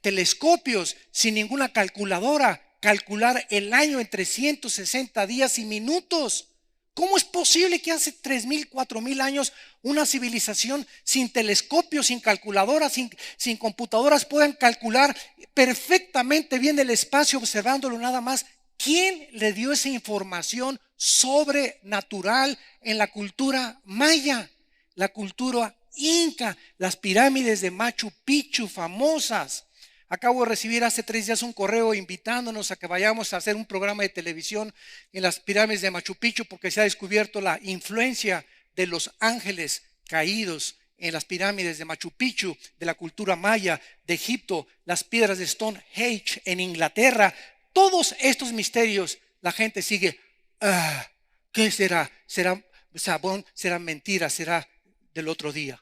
[SPEAKER 1] telescopios, sin ninguna calculadora, calcular el año en 360 días y minutos. ¿Cómo es posible que hace 3.000, 4.000 años una civilización sin telescopios, sin calculadoras, sin computadoras puedan calcular perfectamente bien el espacio observándolo nada más? ¿Quién le dio esa información sobrenatural en la cultura maya, la cultura inca, las pirámides de Machu Picchu famosas? Acabo de recibir hace 3 días un correo invitándonos a que vayamos a hacer un programa de televisión en las pirámides de Machu Picchu, porque se ha descubierto la influencia de los ángeles caídos en las pirámides de Machu Picchu, de la cultura maya, de Egipto, las piedras de Stonehenge en Inglaterra. Todos estos misterios, la gente sigue: ¿qué será? ¿Será sabón? ¿Será mentira? ¿Será del otro día?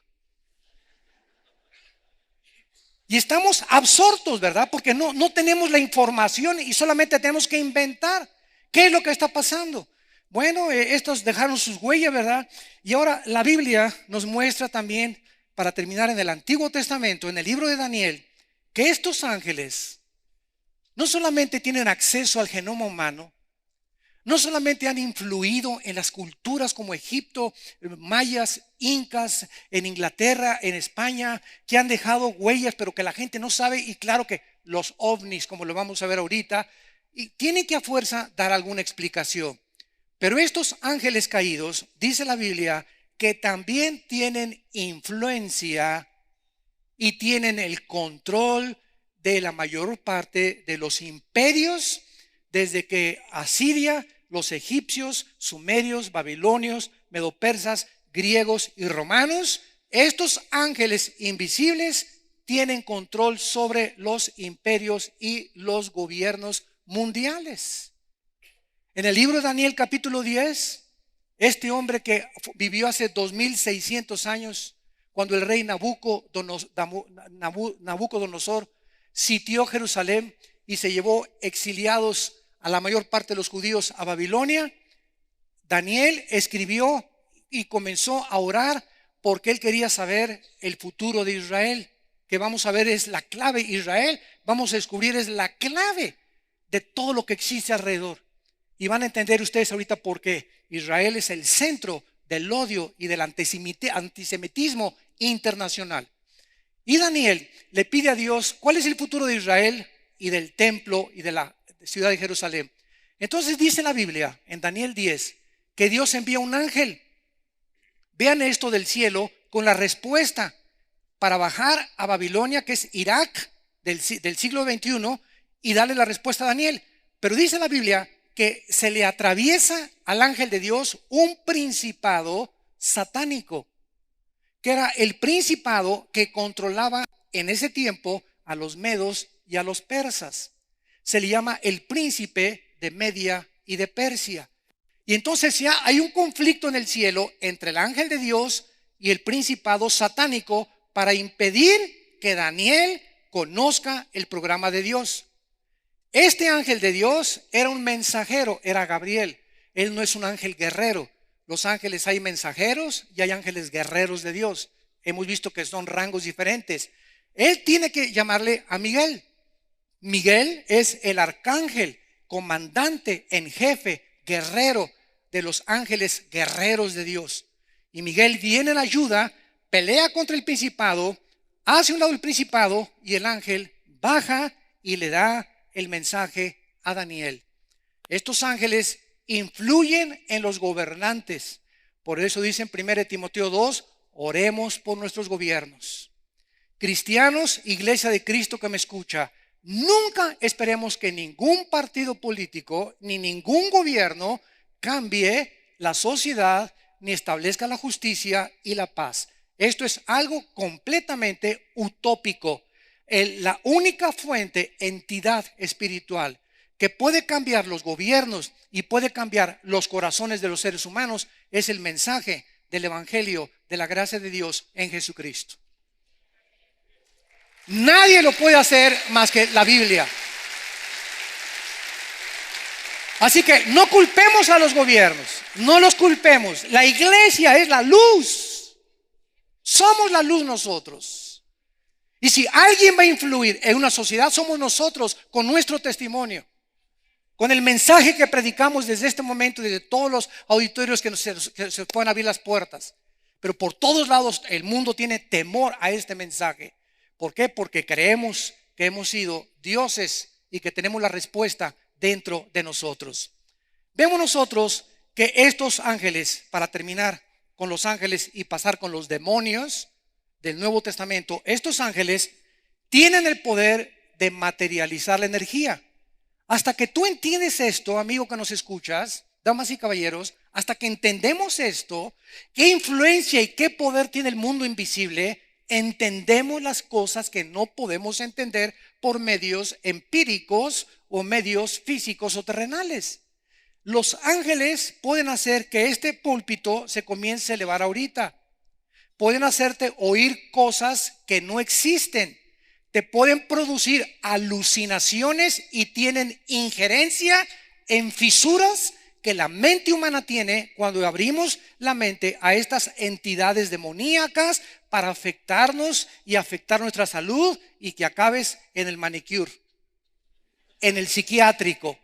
[SPEAKER 1] Y estamos absortos, ¿verdad? Porque no tenemos la información y solamente tenemos que inventar. ¿Qué es lo que está pasando? Bueno, estos dejaron sus huellas, ¿verdad? Y ahora la Biblia nos muestra también, para terminar, en el Antiguo Testamento, en el libro de Daniel, que estos ángeles no solamente tienen acceso al genoma humano, no solamente han influido en las culturas como Egipto, mayas, incas, en Inglaterra, en España, que han dejado huellas, pero que la gente no sabe. Y claro que los ovnis, como lo vamos a ver ahorita, y tienen que a fuerza dar alguna explicación. Pero estos ángeles caídos, dice la Biblia, que también tienen influencia y tienen el control de la mayor parte de los imperios, desde que Asiria, los egipcios, sumerios, babilonios, medopersas, griegos y romanos. Estos ángeles invisibles tienen control sobre los imperios y los gobiernos mundiales. En el libro de Daniel capítulo 10, Este hombre que vivió hace 2600 años, cuando el rey Nabucodonosor sitió Jerusalén y se llevó exiliados a la mayor parte de los judíos a Babilonia, Daniel escribió y comenzó a orar porque él quería saber el futuro de Israel, que vamos a ver es la clave. Israel, vamos a descubrir, es la clave de todo lo que existe alrededor. Y van a entender ustedes ahorita por qué Israel es el centro del odio y del antisemitismo internacional. Y Daniel le pide a Dios cuál es el futuro de Israel y del templo y de la ciudad de Jerusalén. Entonces dice la Biblia en Daniel 10 que Dios envía un ángel. Vean esto del cielo con la respuesta para bajar a Babilonia, que es Irak del siglo XXI, y darle la respuesta a Daniel. Pero dice la Biblia que se le atraviesa al ángel de Dios un principado satánico, que era el principado que controlaba en ese tiempo a los medos y a los persas. Se le llama el príncipe de Media y de Persia. Y entonces ya hay un conflicto en el cielo entre el ángel de Dios y el principado satánico para impedir que Daniel conozca el programa de Dios. Este ángel de Dios era un mensajero, era Gabriel. Él no es un ángel guerrero. Los ángeles hay mensajeros y hay ángeles guerreros de Dios. Hemos visto que son rangos diferentes. Él tiene que llamarle a Miguel. Miguel es el arcángel, comandante en jefe, guerrero de los ángeles guerreros de Dios. Y Miguel viene en ayuda, pelea contra el principado, hace un lado el principado y el ángel baja y le da el mensaje a Daniel. Estos ángeles influyen en los gobernantes. Por eso dice en 1 Timoteo 2, oremos por nuestros gobiernos. Cristianos, iglesia de Cristo que me escucha, nunca esperemos que ningún partido político ni ningún gobierno cambie la sociedad ni establezca la justicia y la paz. Esto es algo completamente utópico. La única fuente, entidad espiritual que puede cambiar los gobiernos y puede cambiar los corazones de los seres humanos es el mensaje del evangelio de la gracia de Dios en Jesucristo. Nadie lo puede hacer más que la Biblia. Así que no culpemos a los gobiernos, no los culpemos. La iglesia es la luz. Somos la luz nosotros. Y si alguien va a influir en una sociedad, somos nosotros con nuestro testimonio, con el mensaje que predicamos desde este momento, desde todos los auditorios que se pueden abrir las puertas. Pero por todos lados el mundo tiene temor a este mensaje. ¿Por qué? Porque creemos que hemos sido dioses y que tenemos la respuesta dentro de nosotros. Vemos nosotros que estos ángeles, para terminar con los ángeles y pasar con los demonios del Nuevo Testamento, estos ángeles tienen el poder de materializar la energía. Hasta que tú entiendes esto, amigo que nos escuchas, damas y caballeros, hasta que entendemos esto, qué influencia y qué poder tiene el mundo invisible, entendemos las cosas que no podemos entender por medios empíricos o medios físicos o terrenales. Los ángeles pueden hacer que este púlpito se comience a elevar ahorita. Pueden hacerte oír cosas que no existen. Te pueden producir alucinaciones y tienen injerencia en fisuras que la mente humana tiene cuando abrimos la mente a estas entidades demoníacas para afectarnos y afectar nuestra salud y que acabes en el manicure, en el psiquiátrico.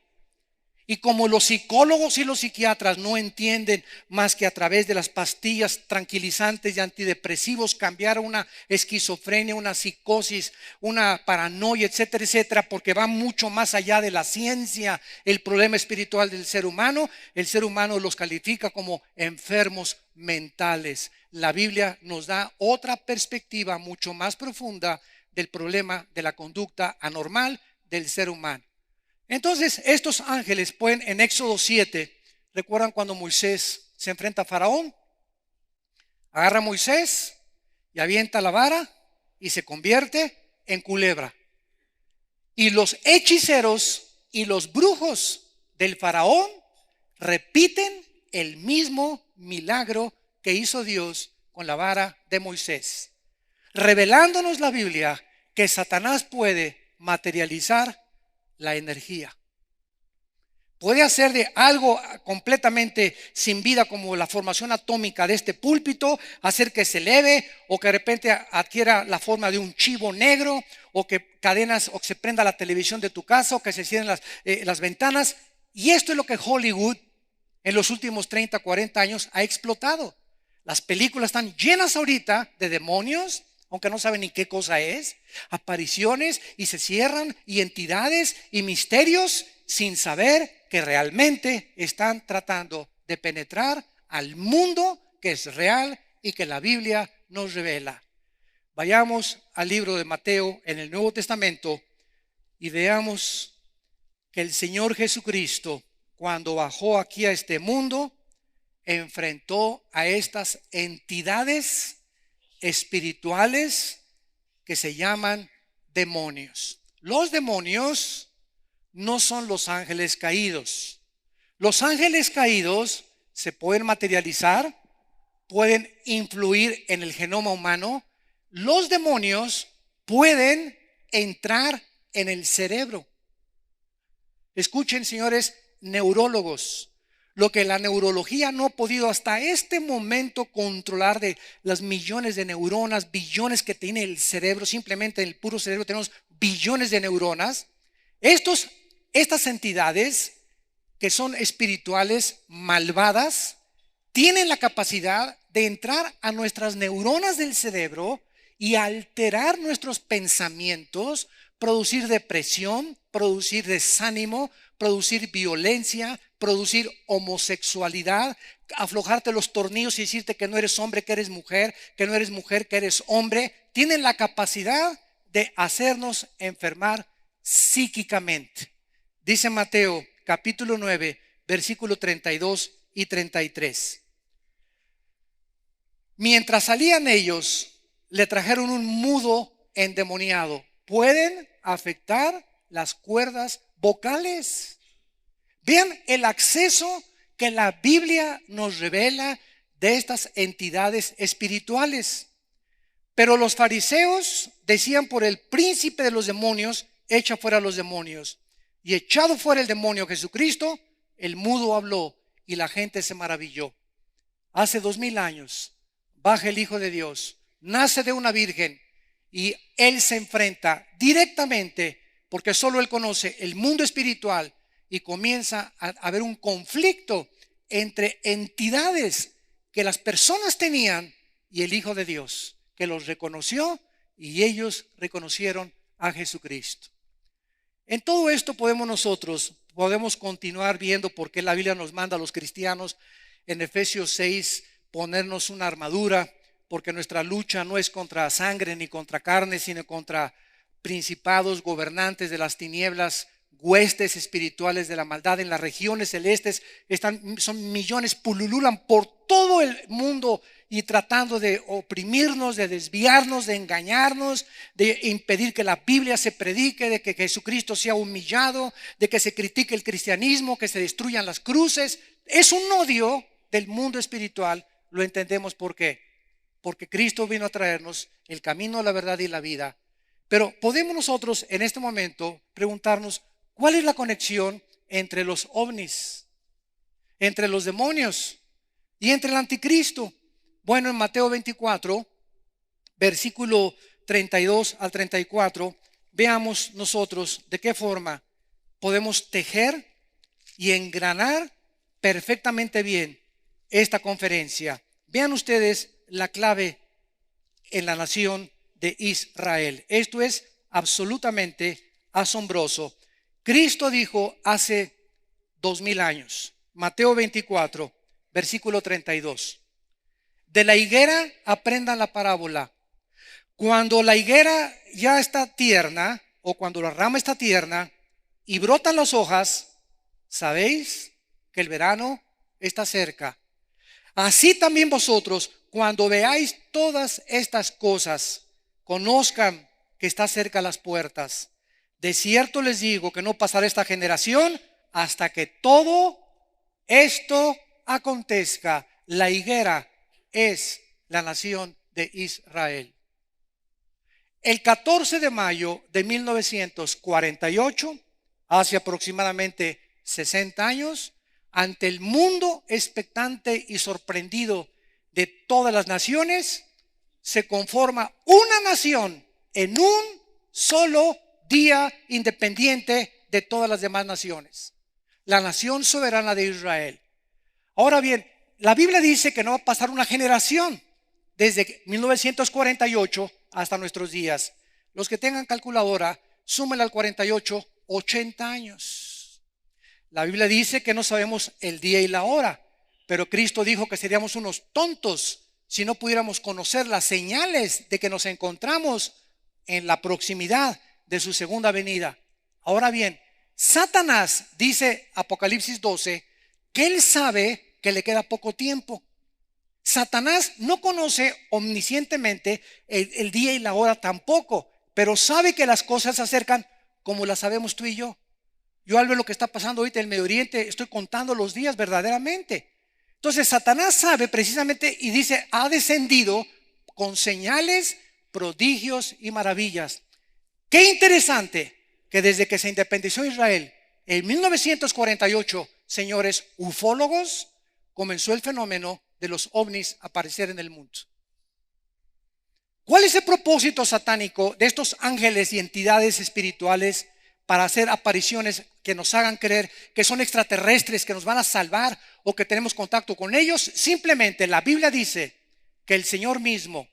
[SPEAKER 1] Y como los psicólogos y los psiquiatras no entienden más que a través de las pastillas tranquilizantes y antidepresivos cambiar una esquizofrenia, una psicosis, una paranoia, etcétera, etcétera, porque va mucho más allá de la ciencia, el problema espiritual del ser humano, el ser humano los califica como enfermos mentales. La Biblia nos da otra perspectiva mucho más profunda del problema de la conducta anormal del ser humano. Entonces estos ángeles pueden, en Éxodo 7, ¿recuerdan cuando Moisés se enfrenta a Faraón? Agarra a Moisés y avienta la vara y se convierte en culebra. Y los hechiceros y los brujos del Faraón repiten el mismo milagro que hizo Dios con la vara de Moisés, revelándonos la Biblia que Satanás puede materializar la energía. Puede hacer de algo completamente sin vida, como la formación atómica de este púlpito, hacer que se eleve o que de repente adquiera la forma de un chivo negro, o que cadenas, o que se prenda la televisión de tu casa, o que se cierren las ventanas. Y esto es lo que Hollywood en los últimos 30, 40 años ha explotado. Las películas están llenas ahorita de demonios, aunque no saben ni qué cosa es, apariciones, y se cierran, y entidades y misterios, sin saber que realmente están tratando de penetrar al mundo que es real y que la Biblia nos revela. Vayamos al libro de Mateo en el Nuevo Testamento y veamos que el Señor Jesucristo, cuando bajó aquí a este mundo, enfrentó a estas entidades espirituales que se llaman demonios. Los demonios no son los ángeles caídos. Los ángeles caídos se pueden materializar, pueden influir en el genoma humano. Los demonios pueden entrar en el cerebro. Escuchen, señores neurólogos, lo que la neurología no ha podido hasta este momento controlar, de las millones de neuronas, billones que tiene el cerebro. Simplemente en el puro cerebro tenemos billones de neuronas. Estas entidades que son espirituales, malvadas, tienen la capacidad de entrar a nuestras neuronas del cerebro y alterar nuestros pensamientos, producir depresión, producir desánimo, producir violencia, producir homosexualidad, aflojarte los tornillos y decirte que no eres hombre, que eres mujer, que no eres mujer, que eres hombre. Tienen la capacidad de hacernos enfermar psíquicamente. Dice Mateo capítulo 9, versículo 32 y 33. Mientras salían ellos, le trajeron un mudo endemoniado. Pueden afectar las cuerdas vocales. Vean el acceso que la Biblia nos revela de estas entidades espirituales. Pero los fariseos decían: por el príncipe de los demonios, echa fuera a los demonios. Y echado fuera el demonio Jesucristo, el mudo habló y la gente se maravilló. Hace 2000 años baja el Hijo de Dios, nace de una virgen, y Él se enfrenta directamente, porque solo Él conoce el mundo espiritual, y comienza a haber un conflicto entre entidades que las personas tenían y el Hijo de Dios, que los reconoció y ellos reconocieron a Jesucristo. En todo esto podemos continuar viendo por qué la Biblia nos manda a los cristianos en Efesios 6 ponernos una armadura, porque nuestra lucha no es contra sangre ni contra carne, sino contra principados, gobernantes de las tinieblas, huestes espirituales de la maldad en las regiones celestes. Son millones, pululan por todo el mundo y tratando de oprimirnos, de desviarnos, de engañarnos, de impedir que la Biblia se predique, de que Jesucristo sea humillado, de que se critique el cristianismo, que se destruyan las cruces. Es un odio del mundo espiritual. Lo entendemos. ¿Por qué? Porque Cristo vino a traernos el camino, la verdad y la vida. Pero podemos nosotros en este momento preguntarnos: ¿cuál es la conexión entre los ovnis, entre los demonios y entre el anticristo? Bueno, en Mateo 24, versículo 32 al 34, veamos nosotros de qué forma podemos tejer y engranar perfectamente bien esta conferencia. Vean ustedes la clave en la nación de Israel. Esto es absolutamente asombroso. Cristo dijo hace 2000 años, Mateo 24, versículo 32. De la higuera aprendan la parábola. Cuando la higuera ya está tierna, o cuando la rama está tierna y brotan las hojas, sabéis que el verano está cerca. Así también vosotros, cuando veáis todas estas cosas, conozcan que está cerca las puertas. De cierto les digo que no pasará esta generación hasta que todo esto acontezca. la higuera es la nación de Israel. El 14 de mayo de 1948, hace aproximadamente 60 años, ante el mundo expectante y sorprendido de todas las naciones, se conforma una nación en un solo día independiente de todas las demás naciones. La nación soberana de Israel. Ahora bien, la Biblia dice que no va a pasar una generación desde 1948 hasta nuestros días. Los que tengan calculadora, súmenle al 48, 80 años. La Biblia dice que no sabemos el día y la hora, pero Cristo dijo que seríamos unos tontos si no pudiéramos conocer las señales de que nos encontramos en la proximidad de su segunda venida. Ahora bien, Satanás dice Apocalipsis 12 que él sabe que le queda poco tiempo. Satanás no conoce omniscientemente el día y la hora tampoco, pero sabe que las cosas se acercan como las sabemos tú y yo. Yo al ver lo que está pasando ahorita en el Medio Oriente, estoy contando los días verdaderamente. Entonces Satanás sabe precisamente y dice, ha descendido con señales, prodigios y maravillas. Qué interesante que desde que se independizó Israel en 1948, señores ufólogos, comenzó el fenómeno de los ovnis a aparecer en el mundo. ¿Cuál es el propósito satánico de estos ángeles y entidades espirituales para hacer apariciones que nos hagan creer que son extraterrestres, que nos van a salvar o que tenemos contacto con ellos? Simplemente la Biblia dice que el Señor mismo,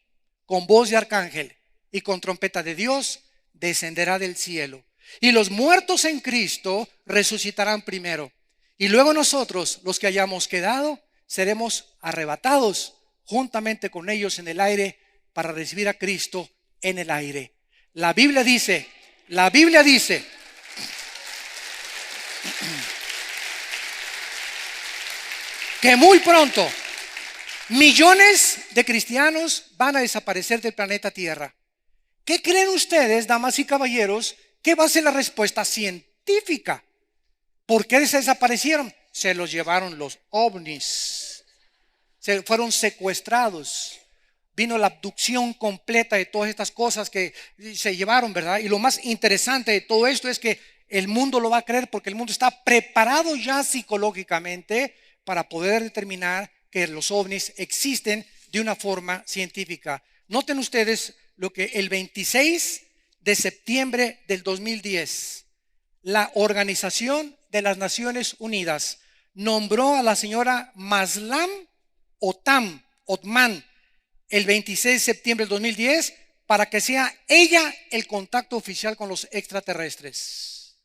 [SPEAKER 1] con voz de arcángel y con trompeta de Dios, descenderá del cielo. Y los muertos en Cristo resucitarán primero. Y luego nosotros, los que hayamos quedado, seremos arrebatados juntamente con ellos en el aire para recibir a Cristo en el aire. La Biblia dice que muy pronto millones de cristianos van a desaparecer del planeta Tierra. ¿Qué creen ustedes, damas y caballeros, que va a ser la respuesta científica? ¿Por qué se desaparecieron? Se los llevaron los ovnis. Se fueron secuestrados. Vino la abducción completa de todas estas cosas que se llevaron, ¿verdad? Y lo más interesante de todo esto es que el mundo lo va a creer porque el mundo está preparado ya psicológicamente para poder determinar que los ovnis existen de una forma científica. Noten ustedes lo que el 26 de septiembre del 2010, la Organización de las Naciones Unidas nombró a la señora Maslam Othman el 26 de septiembre del 2010 para que sea ella el contacto oficial con los extraterrestres.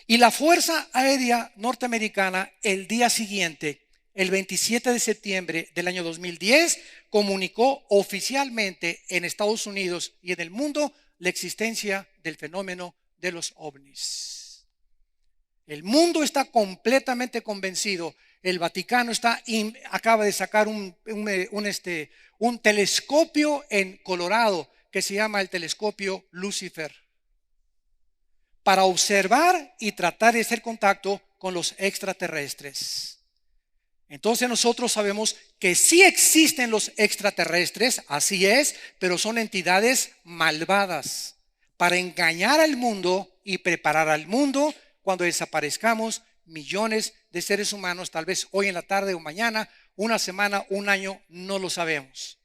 [SPEAKER 1] Y la Fuerza Aérea Norteamericana el día siguiente, el 27 de septiembre del año 2010, comunicó oficialmente en Estados Unidos y en el mundo la existencia del fenómeno de los ovnis. El mundo está completamente convencido. El Vaticano acaba de sacar un telescopio en Colorado que se llama el telescopio Lucifer para observar y tratar de hacer contacto con los extraterrestres. Entonces nosotros sabemos que sí existen los extraterrestres, así es, pero son entidades malvadas para engañar al mundo y preparar al mundo cuando desaparezcamos millones de seres humanos, tal vez hoy en la tarde o mañana, una semana, un año, no lo sabemos.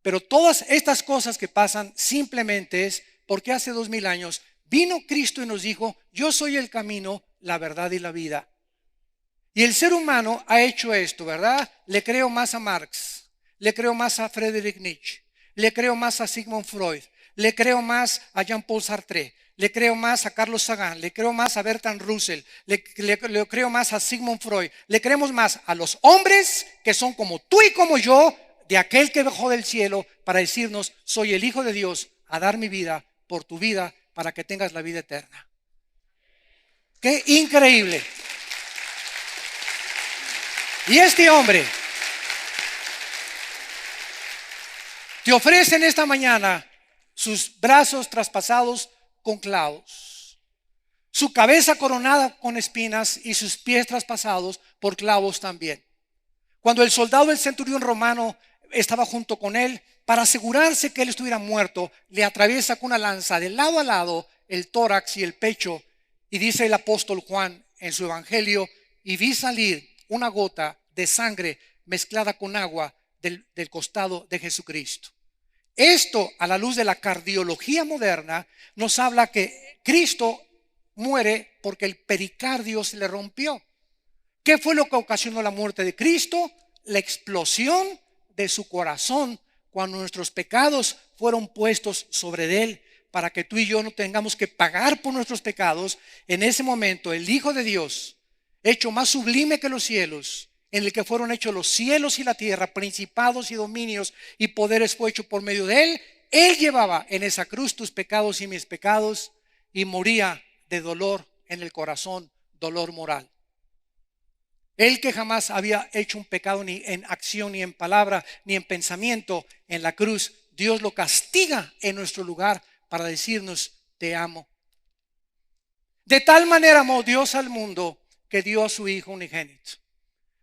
[SPEAKER 1] Pero todas estas cosas que pasan simplemente es porque hace 2000 años vino Cristo y nos dijo, yo soy el camino, la verdad y la vida. Y el ser humano ha hecho esto, ¿verdad? Le creo más a Marx, le creo más a Friedrich Nietzsche, le creo más a Sigmund Freud, le creo más a Jean-Paul Sartre, le creo más a Carlos Sagan, le creo más a Bertrand Russell, le creo más a Sigmund Freud, le creemos más a los hombres que son como tú y como yo, de aquel que bajó del cielo para decirnos, soy el Hijo de Dios, a dar mi vida por tu vida para que tengas la vida eterna. ¡Qué increíble! Y este hombre te ofrece en esta mañana sus brazos traspasados con clavos, su cabeza coronada con espinas y sus pies traspasados por clavos también. Cuando el soldado del centurión romano estaba junto con él, para asegurarse que él estuviera muerto, le atraviesa con una lanza de lado a lado el tórax y el pecho. Y dice el apóstol Juan en su evangelio: y vi salir una gota de sangre mezclada con agua del costado de Jesucristo. Esto, a la luz de la cardiología moderna, nos habla que Cristo muere porque el pericardio se le rompió. ¿Qué fue lo que ocasionó la muerte de Cristo? La explosión de su corazón cuando nuestros pecados fueron puestos sobre él, para que tú y yo no tengamos que pagar por nuestros pecados. En ese momento el Hijo de Dios, hecho más sublime que los cielos, en el que fueron hechos los cielos y la tierra, principados y dominios y poderes, fue hecho por medio de él. Él llevaba en esa cruz tus pecados y mis pecados, y moría de dolor en el corazón, dolor moral. Él, que jamás había hecho un pecado ni en acción, ni en palabra, ni en pensamiento, en la cruz Dios lo castiga en nuestro lugar para decirnos: te amo. De tal manera amó Dios al mundo que dio a su Hijo unigénito,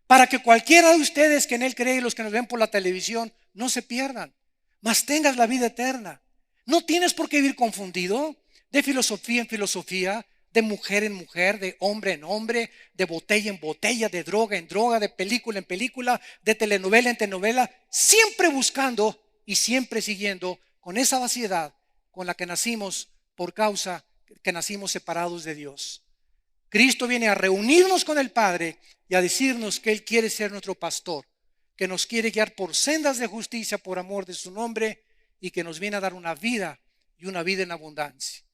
[SPEAKER 1] para que cualquiera de ustedes que en él cree, los que nos ven por la televisión, no se pierdan, mas tengas la vida eterna. No tienes por qué vivir confundido, de filosofía en filosofía, de mujer en mujer, de hombre en hombre, de botella en botella, de droga en droga, de película en película, de telenovela en telenovela, siempre buscando y siempre siguiendo con esa vaciedad con la que nacimos por causa que nacimos separados de Dios. Cristo viene a reunirnos con el Padre y a decirnos que Él quiere ser nuestro pastor, que nos quiere guiar por sendas de justicia por amor de su nombre, y que nos viene a dar una vida, y una vida en abundancia.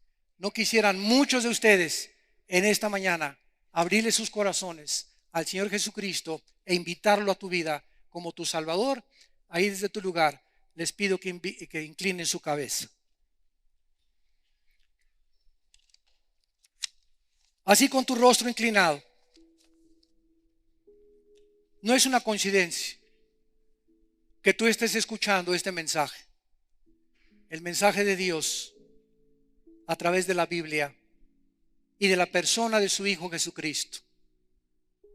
[SPEAKER 1] ¿No quisieran muchos de ustedes en esta mañana abrirle sus corazones al Señor Jesucristo e invitarlo a tu vida como tu Salvador? Ahí desde tu lugar les pido que inclinen su cabeza. Así, con tu rostro inclinado. No es una coincidencia que tú estés escuchando este mensaje. El mensaje de Dios a través de la Biblia y de la persona de su Hijo Jesucristo,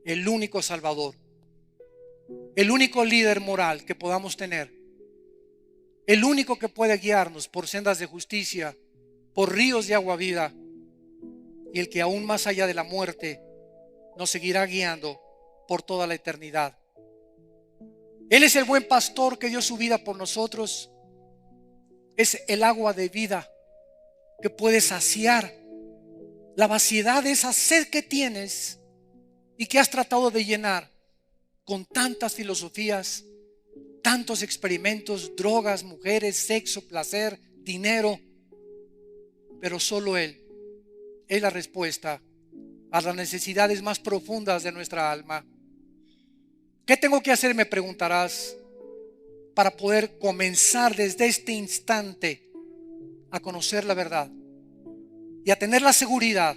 [SPEAKER 1] el único Salvador, el único líder moral que podamos tener, el único que puede guiarnos por sendas de justicia, por ríos de agua viva, y el que aún más allá de la muerte nos seguirá guiando por toda la eternidad. Él es el buen pastor que dio su vida por nosotros. Es el agua de vida que puede saciar la vaciedad de esa sed que tienes y que has tratado de llenar con tantas filosofías, tantos experimentos, drogas, mujeres, sexo, placer, dinero. Pero solo Él es la respuesta a las necesidades más profundas de nuestra alma. ¿Qué tengo que hacer?, me preguntarás, para poder comenzar desde este instante a conocer la verdad y a tener la seguridad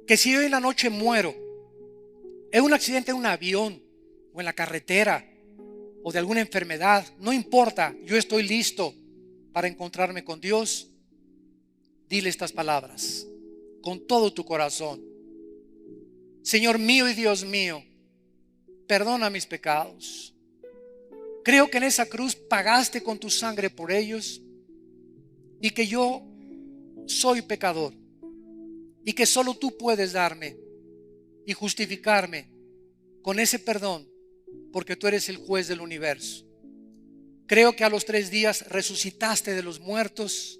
[SPEAKER 1] que si hoy en la noche muero en un accidente en un avión o en la carretera o de alguna enfermedad, no importa, yo estoy listo para encontrarme con Dios? Dile estas palabras con todo tu corazón: Señor mío y Dios mío, perdona mis pecados. Creo que en esa cruz pagaste con tu sangre por ellos, y que yo soy pecador, y que solo tú puedes darme y justificarme con ese perdón, porque tú eres el juez del universo. Creo que a los 3 días resucitaste de los muertos.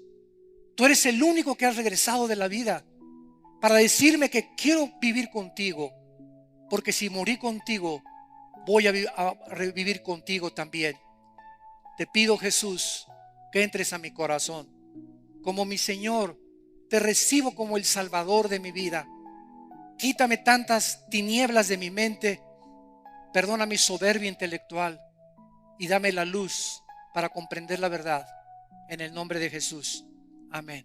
[SPEAKER 1] Tú eres el único que has regresado de la vida para decirme que quiero vivir contigo, porque si morí contigo, voy a revivir contigo también. Te pido, Jesús, que entres a mi corazón como mi Señor. Te recibo como el Salvador de mi vida. Quítame tantas tinieblas de mi mente, perdona mi soberbia intelectual y dame la luz para comprender la verdad. En el nombre de Jesús. Amén.